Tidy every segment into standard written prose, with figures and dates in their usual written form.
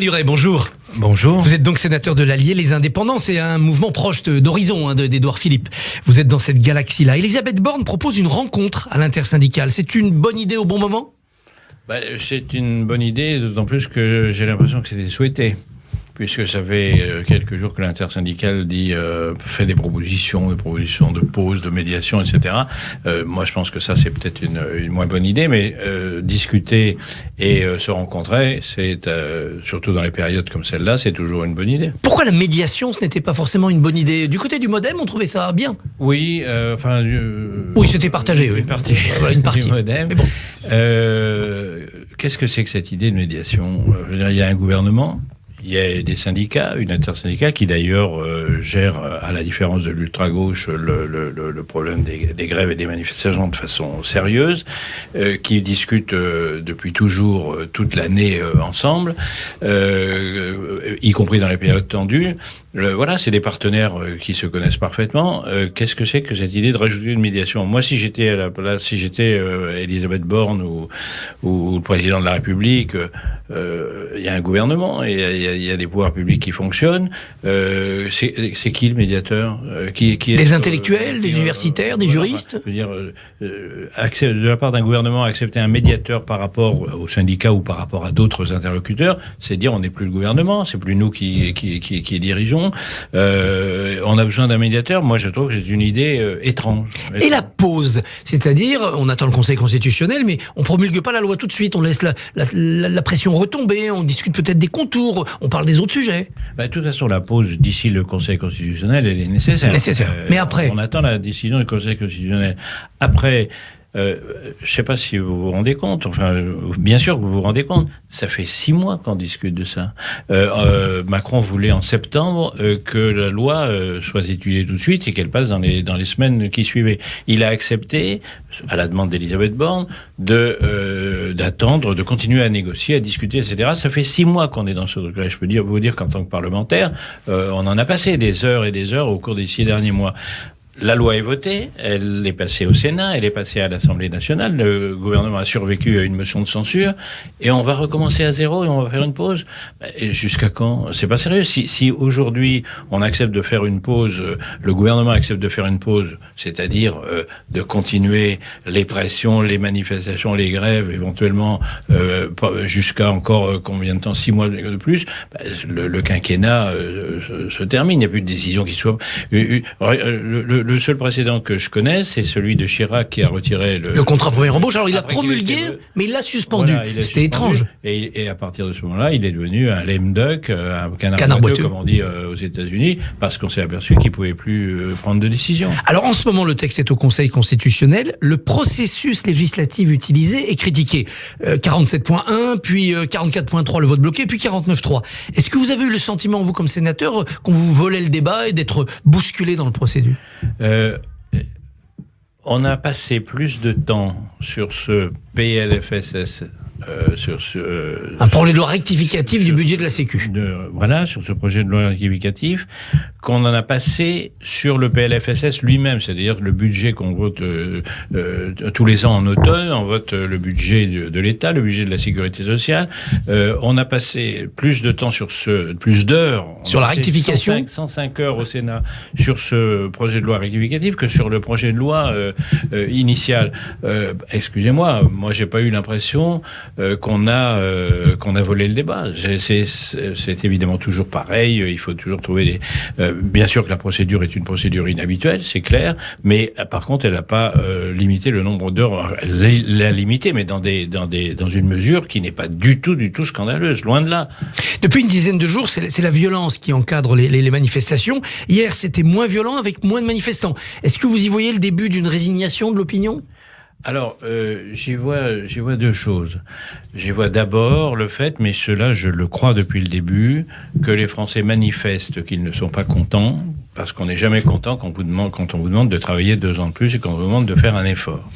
Luret, bonjour. Bonjour. Vous êtes donc sénateur de l'Allier, les Indépendants, c'est un mouvement proche d'Horizon, d'Édouard Philippe. Vous êtes dans cette galaxie-là. Elisabeth Borne propose une rencontre à l'intersyndicale. C'est une bonne idée au bon moment ? C'est une bonne idée, d'autant plus que j'ai l'impression que c'était souhaité. Puisque ça fait quelques jours que l'intersyndicale fait des propositions de pause, de médiation, etc. Moi, je pense que ça, c'est peut-être une moins bonne idée, mais discuter et se rencontrer, c'est surtout dans les périodes comme celle-là, c'est toujours une bonne idée. Pourquoi la médiation, ce n'était pas forcément une bonne idée ? Du côté du MoDem, on trouvait ça bien. Oui, oui, c'était partagé, oui. Une partie. Voilà, une partie. Du MoDem. Mais bon. Qu'est-ce que c'est que cette idée de médiation ? Je veux dire, il y a un gouvernement. Il y a des syndicats, une intersyndicale qui d'ailleurs gère, à la différence de l'ultra-gauche, le problème des grèves et des manifestations de façon sérieuse, qui discutent depuis toujours toute l'année ensemble, y compris dans les périodes tendues. Voilà, c'est des partenaires qui se connaissent parfaitement. Qu'est-ce que c'est que cette idée de rajouter une médiation ? Moi, si j'étais à la place, si j'étais Elisabeth Borne ou le président de la République, il y a un gouvernement et il y a des pouvoirs publics qui fonctionnent. C'est qui le médiateur ? Qui est des intellectuels, des universitaires, des juristes ? Je veux dire, de la part d'un gouvernement, accepter un médiateur par rapport aux syndicats ou par rapport à d'autres interlocuteurs, c'est dire on n'est plus le gouvernement, c'est plus nous qui dirigeons. On a besoin d'un médiateur. Moi, je trouve que c'est une idée étrange. Et la pause, c'est-à-dire, on attend le Conseil constitutionnel, mais on promulgue pas la loi tout de suite. On laisse la pression retomber. On discute peut-être des contours. On parle des autres sujets. De toute façon, la pause d'ici le Conseil constitutionnel, elle est nécessaire. Mais après, on attend la décision du Conseil constitutionnel. Après. Je ne sais pas si vous vous rendez compte, bien sûr que vous vous rendez compte, ça fait 6 mois qu'on discute de ça. Macron voulait en septembre que la loi soit étudiée tout de suite et qu'elle passe dans les semaines qui suivaient. Il a accepté, à la demande d'Elisabeth Borne, d'attendre, de continuer à négocier, à discuter, etc. Ça fait 6 mois qu'on est dans ce truc-là. Je peux vous dire qu'en tant que parlementaire, on en a passé des heures et des heures au cours des 6 derniers mois. La loi est votée, elle est passée au Sénat, elle est passée à l'Assemblée nationale, le gouvernement a survécu à une motion de censure, et on va recommencer à zéro et on va faire une pause. Et jusqu'à quand ? C'est pas sérieux. Si aujourd'hui on accepte de faire une pause, le gouvernement accepte de faire une pause, c'est-à-dire de continuer les pressions, les manifestations, les grèves, éventuellement jusqu'à encore combien de temps ? 6 mois de plus, le quinquennat se termine. Il n'y a plus de décision qui soit... Le seul précédent que je connais, c'est celui de Chirac qui a retiré le contrat première embauche. Alors il a promulgué, mais il l'a suspendu. Voilà, c'était étrange. Et à partir de ce moment-là, il est devenu un lame duck, un canard boiteux, comme on dit aux États-Unis, parce qu'on s'est aperçu qu'il ne pouvait plus prendre de décision. Alors en ce moment, le texte est au Conseil constitutionnel. Le processus législatif utilisé est critiqué. 47.1, puis 44.3, le vote bloqué, puis 49.3. Est-ce que vous avez eu le sentiment, vous comme sénateur, qu'on vous volait le débat et d'être bousculé dans le procédure ? On a passé plus de temps sur ce PLFSS, un projet de loi rectificatif du budget de la Sécu. Sur ce projet de loi rectificatif, qu'on en a passé sur le PLFSS lui-même, c'est-à-dire le budget qu'on vote tous les ans en automne, on vote le budget de l'État, le budget de la Sécurité sociale. On a passé plus de temps plus d'heures. Sur la rectification. 105 heures au Sénat sur ce projet de loi rectificatif que sur le projet de loi initial. Excusez-moi, moi j'ai pas eu l'impression qu'on a volé le débat. C'est évidemment toujours pareil. Il faut toujours trouver bien sûr que la procédure est une procédure inhabituelle, c'est clair, mais par contre, elle n'a pas limité le nombre d'heures. Elle l'a limité, mais dans une mesure qui n'est pas du tout scandaleuse, loin de là. Depuis une dizaine de jours, c'est la violence qui encadre les manifestations. Hier, c'était moins violent avec moins de manifestants. Est-ce que vous y voyez le début d'une résignation de l'opinion ? Alors, j'y vois 2 choses. J'y vois d'abord le fait, mais cela je le crois depuis le début, que les Français manifestent qu'ils ne sont pas contents, parce qu'on n'est jamais content quand on vous demande de travailler 2 ans de plus et qu'on vous demande de faire un effort.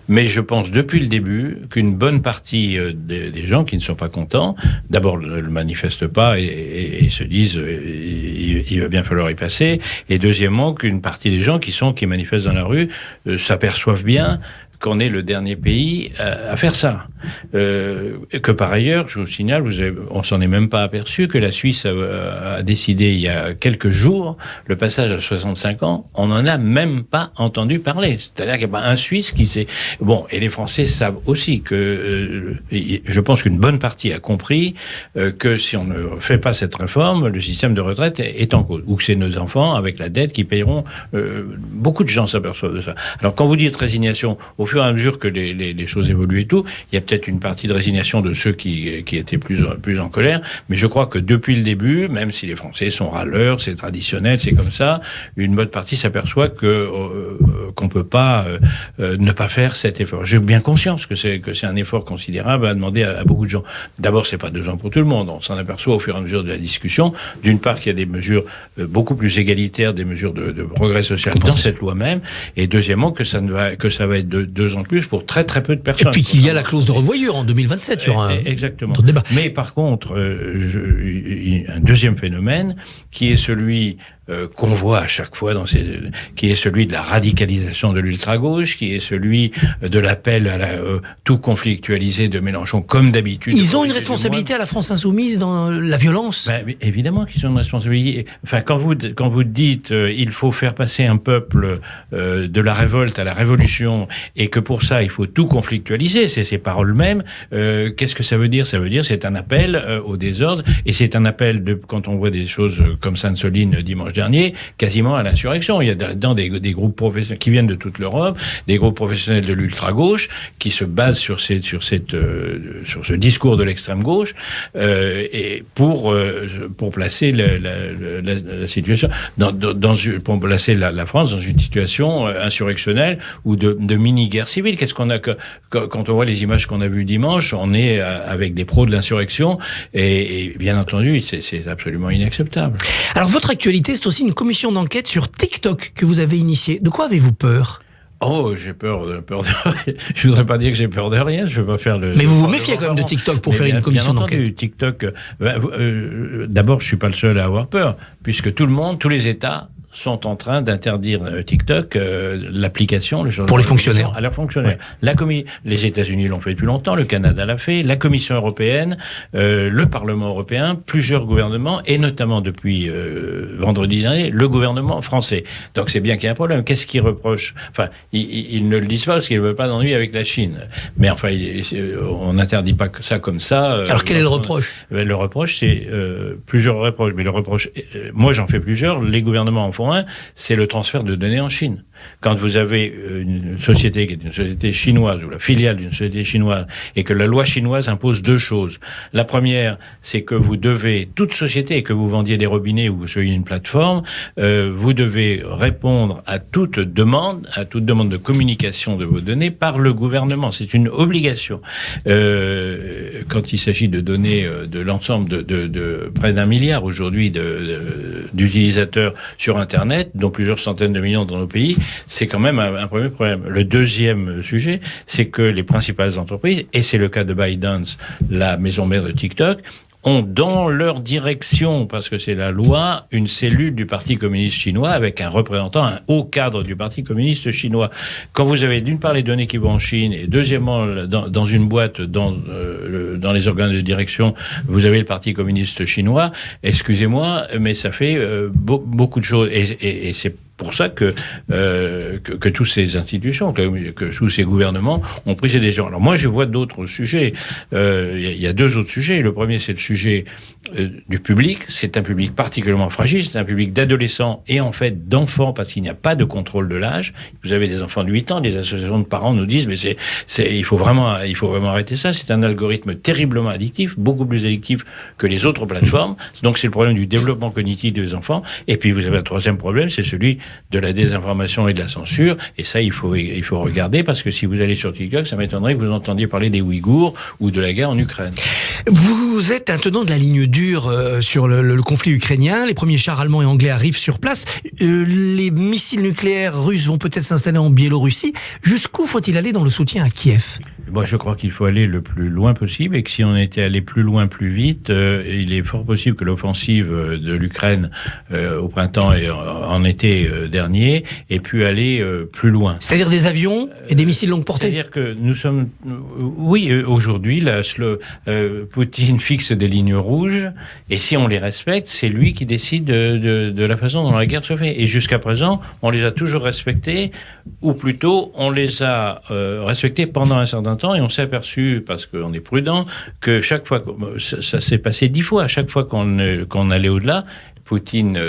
Mais je pense depuis le début qu'une bonne partie des gens qui ne sont pas contents, d'abord ne le manifestent pas et se disent il va bien falloir y passer, et deuxièmement qu'une partie des gens qui manifestent dans la rue s'aperçoivent bien qu'on est le dernier pays à faire ça. Que par ailleurs, je vous signale, on s'en est même pas aperçu, que la Suisse a décidé il y a quelques jours le passage à 65 ans. On n'en a même pas entendu parler. C'est-à-dire qu'il n'y a pas un Suisse qui sait. Bon, et les Français savent aussi que, je pense qu'une bonne partie a compris que si on ne fait pas cette réforme, le système de retraite est en cause. Ou que c'est nos enfants, avec la dette, qui payeront. Beaucoup de gens s'aperçoivent de ça. Alors, quand vous dites résignation, au fur et à mesure que les choses évoluent et tout, il y a peut-être une partie de résignation de ceux qui étaient plus en colère, mais je crois que depuis le début, même si les Français sont râleurs, c'est traditionnel, c'est comme ça, une bonne partie s'aperçoit qu'on peut pas ne pas faire cet effort. J'ai bien conscience que c'est un effort considérable à demander à beaucoup de gens. D'abord, c'est pas 2 ans pour tout le monde. On s'en aperçoit au fur et à mesure de la discussion. D'une part, qu'il y a des mesures beaucoup plus égalitaires, des mesures de progrès social dans cette loi même, et deuxièmement, que ça va être 2 ans de plus pour très très peu de personnes. Et puis qu'il y a la clause de revoyure en 2027, il y aura exactement. un débat. Mais par contre, un deuxième phénomène qui est celui qu'on voit à chaque fois qui est celui de la radicalisation de l'ultra-gauche, qui est celui de l'appel à tout conflictualiser de Mélenchon, comme d'habitude. Ils ont une responsabilité à la France insoumise dans la violence. Évidemment qu'ils ont une responsabilité. Enfin, quand vous dites il faut faire passer un peuple de la révolte à la révolution, et que pour ça il faut tout conflictualiser, c'est ces paroles mêmes. Qu'est-ce que ça veut dire ? Ça veut dire c'est un appel au désordre, et c'est un appel quand on voit des choses comme Sainte-Soline dimanche dernier, quasiment à l'insurrection. Il y a là-dedans des groupes professionnels qui viennent de toute l'Europe, des groupes professionnels de l'ultra-gauche, qui se basent sur ce discours de l'extrême-gauche, et pour placer la situation, pour placer la France dans une situation insurrectionnelle ou de mini-guerre civile. Qu'est-ce qu'on a quand on voit les images qu'on a vues dimanche, on est avec des pros de l'insurrection, et bien entendu, c'est absolument inacceptable. Alors, votre actualité, c'est aussi une commission d'enquête sur TikTok que vous avez initiée. De quoi avez-vous peur ? Oh, j'ai peur de rien. Je voudrais pas dire que j'ai peur de rien. Je veux pas faire le. Mais vous vous méfiez quand même de TikTok pour faire une commission d'enquête. Bien entendu, TikTok. D'abord, je suis pas le seul à avoir peur, puisque tous les États sont en train d'interdire TikTok, l'application, pour les fonctionnaires. À leurs fonctionnaires. Les États-Unis l'ont fait depuis longtemps, le Canada l'a fait, la Commission européenne, le Parlement européen, plusieurs gouvernements, et notamment depuis vendredi dernier, le gouvernement français. Donc c'est bien qu'il y a un problème. Qu'est-ce qu'ils reprochent ? Enfin, ils ne le disent pas parce qu'ils ne veulent pas d'ennui avec la Chine. Mais enfin, on n'interdit pas ça comme ça. Alors quel est le reproche ? Le reproche, c'est plusieurs reproches. Mais le reproche, moi j'en fais plusieurs, les gouvernements en font un, c'est le transfert de données en Chine. Quand vous avez une société qui est une société chinoise ou la filiale d'une société chinoise, et que la loi chinoise impose 2 choses. La première, c'est que vous devez, toute société, et que vous vendiez des robinets ou que vous soyez une plateforme, vous devez répondre à toute demande de communication de vos données par le gouvernement. C'est une obligation. Quand il s'agit de données de l'ensemble de près d'1 milliard aujourd'hui d'utilisateurs sur Internet, dont plusieurs centaines de millions dans nos pays, c'est quand même un premier problème. Le deuxième sujet, c'est que les principales entreprises, et c'est le cas de ByteDance, la maison mère de TikTok, ont dans leur direction, parce que c'est la loi, une cellule du Parti communiste chinois avec un représentant, un haut cadre du Parti communiste chinois. Quand vous avez d'une part les données qui vont en Chine, et deuxièmement dans une boîte, dans les organes de direction, vous avez le Parti communiste chinois, excusez-moi, mais ça fait beaucoup de choses, et c'est pour ça que toutes ces institutions, que tous ces gouvernements ont pris ces décisions. Alors moi, je vois d'autres sujets. Il y a 2 autres sujets. Le premier, c'est le sujet du public. C'est un public particulièrement fragile. C'est un public d'adolescents et en fait d'enfants, parce qu'il n'y a pas de contrôle de l'âge. Vous avez des enfants de 8 ans. Des associations de parents nous disent, mais il faut vraiment arrêter ça. C'est un algorithme terriblement addictif, beaucoup plus addictif que les autres plateformes. Donc c'est le problème du développement cognitif des enfants. Et puis vous avez un troisième problème, c'est celui de la désinformation et de la censure, et ça il faut regarder, parce que si vous allez sur TikTok, ça m'étonnerait que vous entendiez parler des Ouïghours ou de la guerre en Ukraine. Vous êtes un tenant de la ligne dure dur sur le conflit ukrainien. Les premiers chars allemands et anglais arrivent sur place. Les missiles nucléaires russes vont peut-être s'installer en Biélorussie. Jusqu'où faut-il aller dans le soutien à Kiev ? Moi, je crois qu'il faut aller le plus loin possible et que si on était allé plus loin plus vite, il est fort possible que l'offensive de l'Ukraine au printemps et en été dernier ait pu aller plus loin. C'est-à-dire des avions et des missiles longue portée. C'est-à-dire que nous sommes... Oui, aujourd'hui, Poutine fixe des lignes rouges et si on les respecte, c'est lui qui décide de la façon dont la guerre se fait. Et jusqu'à présent, on les a toujours respectés, ou plutôt, on les a respectés pendant un certain temps et on s'est aperçu, parce qu'on est prudent, que chaque fois, ça s'est passé 10 fois, à chaque fois qu'on allait au-delà, Poutine,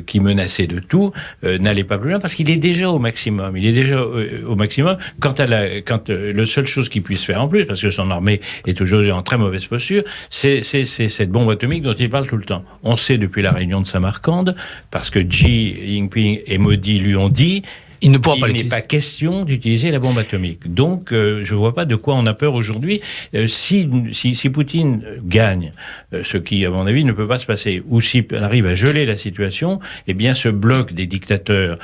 qui menaçait de tout, n'allait pas plus loin parce qu'il est déjà au maximum. Il est déjà au maximum. Quand la seule chose qu'il puisse faire en plus, parce que son armée est toujours en très mauvaise posture, c'est cette bombe atomique dont il parle tout le temps. On sait depuis la réunion de Samarcande, parce que Xi Jinping et Modi lui ont dit, il n'est pas question d'utiliser la bombe atomique. Donc, je ne vois pas de quoi on a peur aujourd'hui. Si Poutine gagne, ce qui, à mon avis, ne peut pas se passer, ou s'il arrive à geler la situation, eh bien, ce bloc des dictateurs,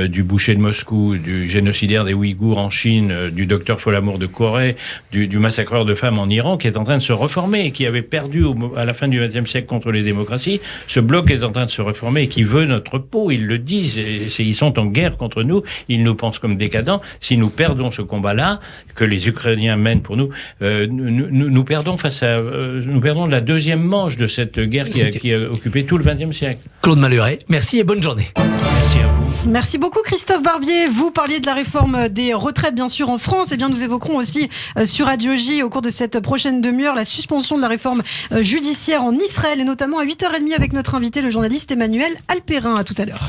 du boucher de Moscou, du génocidaire des Ouïghours en Chine, du docteur Folamour de Corée, du massacreur de femmes en Iran, qui est en train de se reformer et qui avait perdu à la fin du XXe siècle contre les démocraties, ce bloc est en train de se reformer et qui veut notre peau. Ils le disent. Ils sont en guerre contre nous. Ils nous pensent comme décadents. Si nous perdons ce combat-là, que les Ukrainiens mènent pour nous, nous perdons nous perdons la deuxième manche de cette guerre qui a occupé tout le XXe siècle. Claude Malhuret, merci et bonne journée. Merci à vous. Merci beaucoup Christophe Barbier. Vous parliez de la réforme des retraites bien sûr en France. Eh bien nous évoquerons aussi sur Radio J au cours de cette prochaine demi-heure la suspension de la réforme judiciaire en Israël et notamment à 8h30 avec notre invité le journaliste Emmanuel Alperin. À tout à l'heure.